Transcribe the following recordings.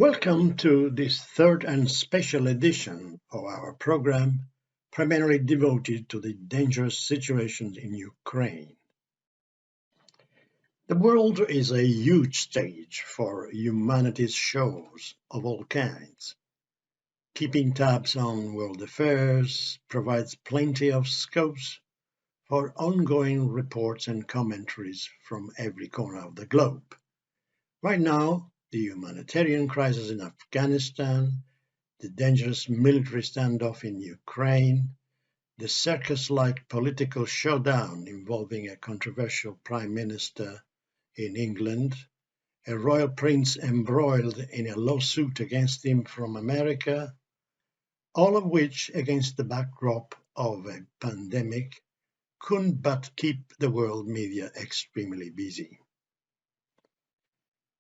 Welcome to this third and special edition of our program, primarily devoted to the dangerous situation in Ukraine. The world is a huge stage for humanity's shows of all kinds. Keeping tabs on world affairs provides plenty of scopes for ongoing reports and commentaries from every corner of the globe. Right now, the humanitarian crisis in Afghanistan, the dangerous military standoff in Ukraine, the circus-like political showdown involving a controversial prime minister in England, a royal prince embroiled in a lawsuit against him from America, all of which against the backdrop of a pandemic couldn't but keep the world media extremely busy.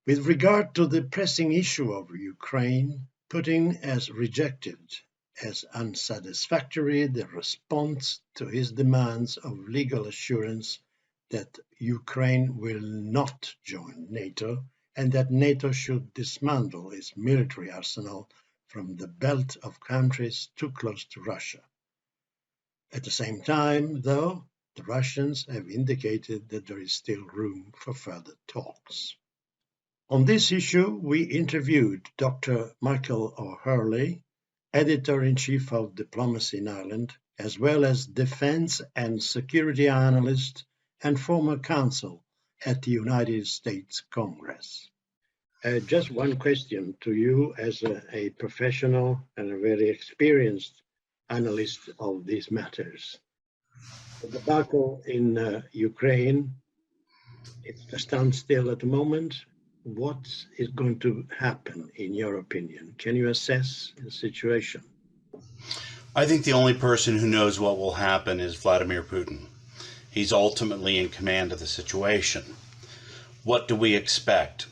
With regard to the pressing issue of Ukraine, Putin has rejected as unsatisfactory the response to his demands of legal assurance that Ukraine will not join NATO and that NATO should dismantle its military arsenal from the belt of countries too close to Russia. At the same time, though, the Russians have indicated that there is still room for further talks. On this issue, we interviewed Dr. Michael O'Hurley, Editor-in-Chief of Diplomacy in Ireland, as well as defense and security analyst and former counsel at the United States Congress. Just one question to you as a professional and a very experienced analyst of these matters. The debacle in Ukraine, it's a standstill at the moment. What is going to happen, in your opinion? Can you assess the situation? I think the only person who knows what will happen is Vladimir Putin. He's ultimately in command of the situation. What do we expect?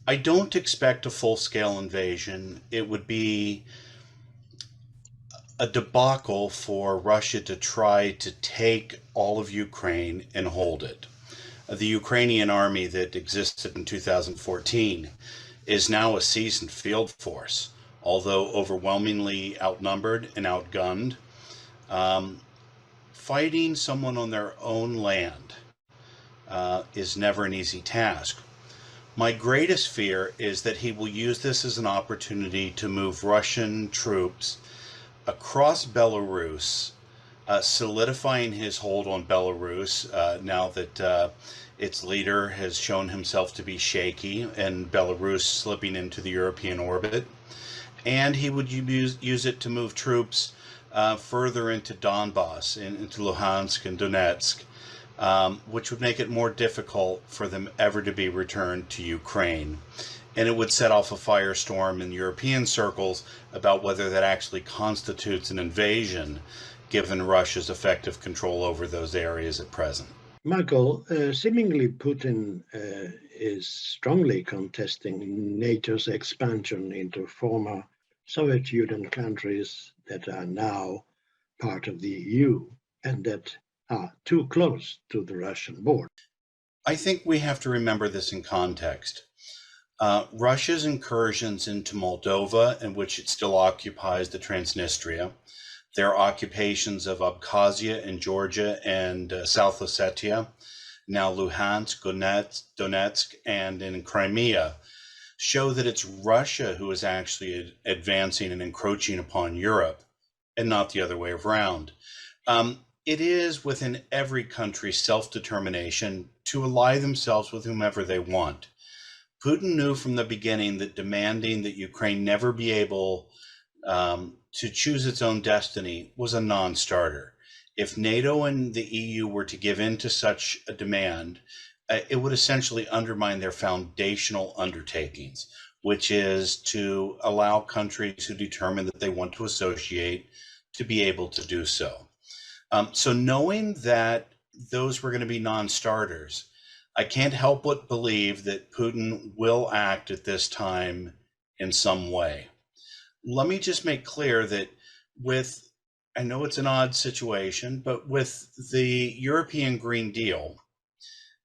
I don't expect a full-scale invasion. It would be a debacle for Russia to try to take all of Ukraine and hold it. The Ukrainian army that existed in 2014 is now a seasoned field force, although overwhelmingly outnumbered and outgunned. Fighting someone on their own land is never an easy task. My greatest fear is that he will use this as an opportunity to move Russian troops across Belarus, solidifying his hold on Belarus now that its leader has shown himself to be shaky and Belarus slipping into the European orbit. And he would use it to move troops further into Donbass, into Luhansk and Donetsk, which would make it more difficult for them ever to be returned to Ukraine. And it would set off a firestorm in European circles about whether that actually constitutes an invasion, given Russia's effective control over those areas at present. Michael, seemingly Putin is strongly contesting NATO's expansion into former Soviet Union countries that are now part of the EU and that are too close to the Russian border. I think we have to remember this in context. Russia's incursions into Moldova, in which it still occupies the Transnistria, their occupations of Abkhazia and Georgia and South Ossetia, now Luhansk, Donetsk, and in Crimea, show that it's Russia who is actually advancing and encroaching upon Europe, and not the other way around. It is within every country's self-determination to ally themselves with whomever they want. Putin knew from the beginning that demanding that Ukraine never be able to choose its own destiny was a non-starter. If NATO and the EU were to give in to such a demand, it would essentially undermine their foundational undertakings, which is to allow countries who determine that they want to associate to be able to do so. So knowing that those were going to be non-starters, I can't help but believe that Putin will act at this time in some way. Let me just make clear that I know it's an odd situation, but with the European Green Deal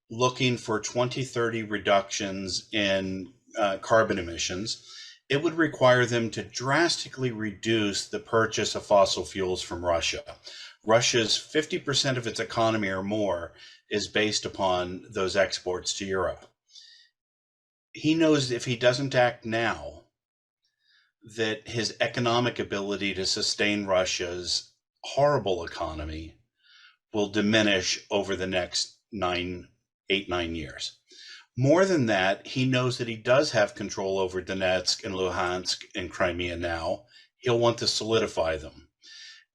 looking for 2030 reductions in carbon emissions It would require them to drastically reduce the purchase of fossil fuels from Russia. Russia's 50% of its economy or more is based upon those exports to Europe. He knows if he doesn't act now, that his economic ability to sustain Russia's horrible economy will diminish over the next 9 years. More than that, he knows that he does have control over Donetsk and Luhansk and Crimea now. He'll want to solidify them.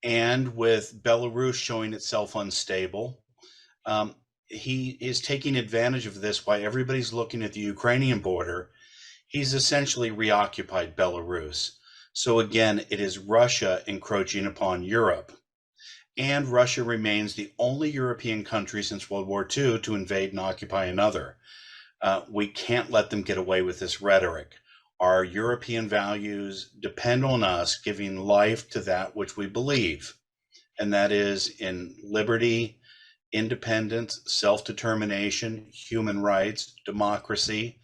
And with Belarus showing itself unstable, he is taking advantage of this while everybody's looking at the Ukrainian border. He's essentially reoccupied Belarus. So again, it is Russia encroaching upon Europe. And Russia remains the only European country since World War II to invade and occupy another. We can't let them get away with this rhetoric. Our European values depend on us giving life to that which we believe, and that is in liberty, independence, self-determination, human rights, democracy,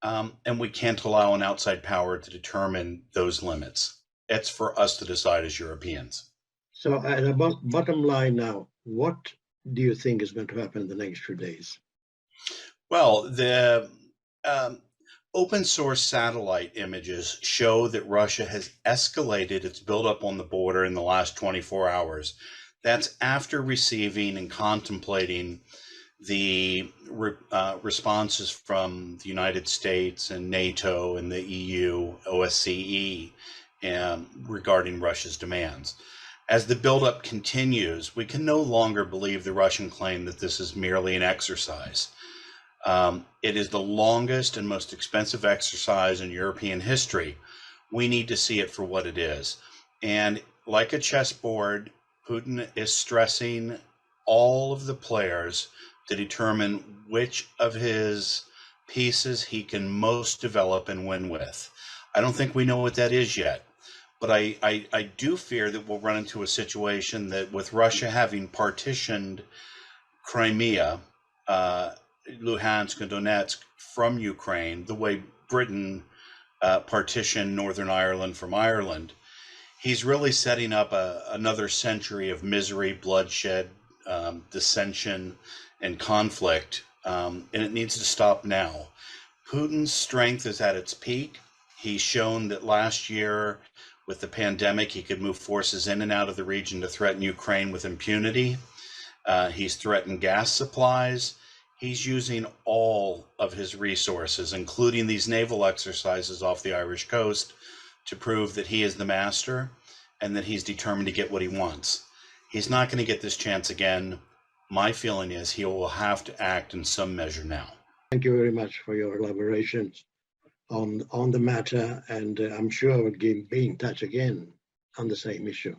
and we can't allow an outside power to determine those limits. It's for us to decide as Europeans. So at the bottom line now, what do you think is going to happen in the next few days? Well, the open source satellite images show that Russia has escalated its buildup on the border in the last 24 hours. That's after receiving and contemplating the responses from the United States and NATO and the EU, OSCE, regarding Russia's demands. As the buildup continues, we can no longer believe the Russian claim that this is merely an exercise. It is the longest and most expensive exercise in European history. We need to see it for what it is. And like a chessboard, Putin is stressing all of the players to determine which of his pieces he can most develop and win with. I don't think we know what that is yet, but I do fear that we'll run into a situation that with Russia having partitioned Crimea, Luhansk and Donetsk from Ukraine, the way Britain partitioned Northern Ireland from Ireland, he's really setting up another century of misery, bloodshed, dissension, and conflict, and it needs to stop now. Putin's strength is at its peak. He's shown that last year, with the pandemic, he could move forces in and out of the region to threaten Ukraine with impunity. He's threatened gas supplies. He's using all of his resources, including these naval exercises off the Irish coast, to prove that he is the master and that he's determined to get what he wants. He's not going to get this chance again. My feeling is he will have to act in some measure now. Thank you very much for your elaborations on the matter, and I'm sure we'll be in touch again on the same issue.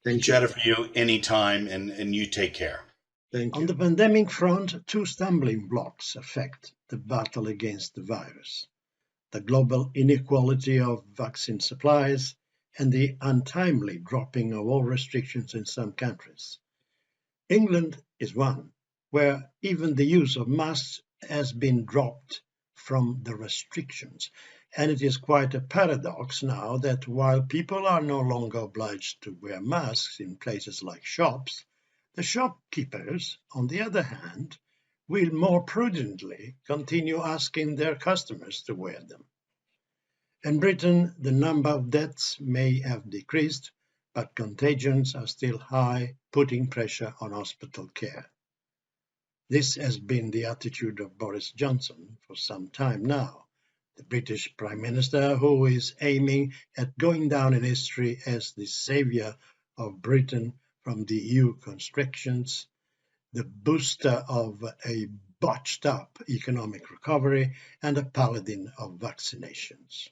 Thank you. Chat for you anytime, and you take care. Thank you. On the pandemic front, two stumbling blocks affect the battle against the virus: the global inequality of vaccine supplies and the untimely dropping of all restrictions in some countries. England is one, where even the use of masks has been dropped from the restrictions. And it is quite a paradox now that while people are no longer obliged to wear masks in places like shops, the shopkeepers, on the other hand, will more prudently continue asking their customers to wear them. In Britain, the number of deaths may have decreased, but contagions are still high, putting pressure on hospital care. This has been the attitude of Boris Johnson for some time now, the British Prime Minister who is aiming at going down in history as the saviour of Britain from the EU constrictions, the booster of a botched-up economic recovery, and a paladin of vaccinations.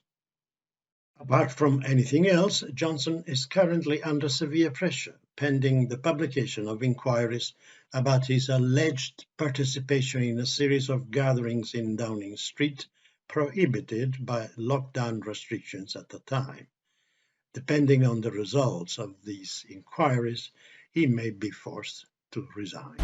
Apart from anything else, Johnson is currently under severe pressure, pending the publication of inquiries about his alleged participation in a series of gatherings in Downing Street, prohibited by lockdown restrictions at the time. Depending on the results of these inquiries, he may be forced to resign.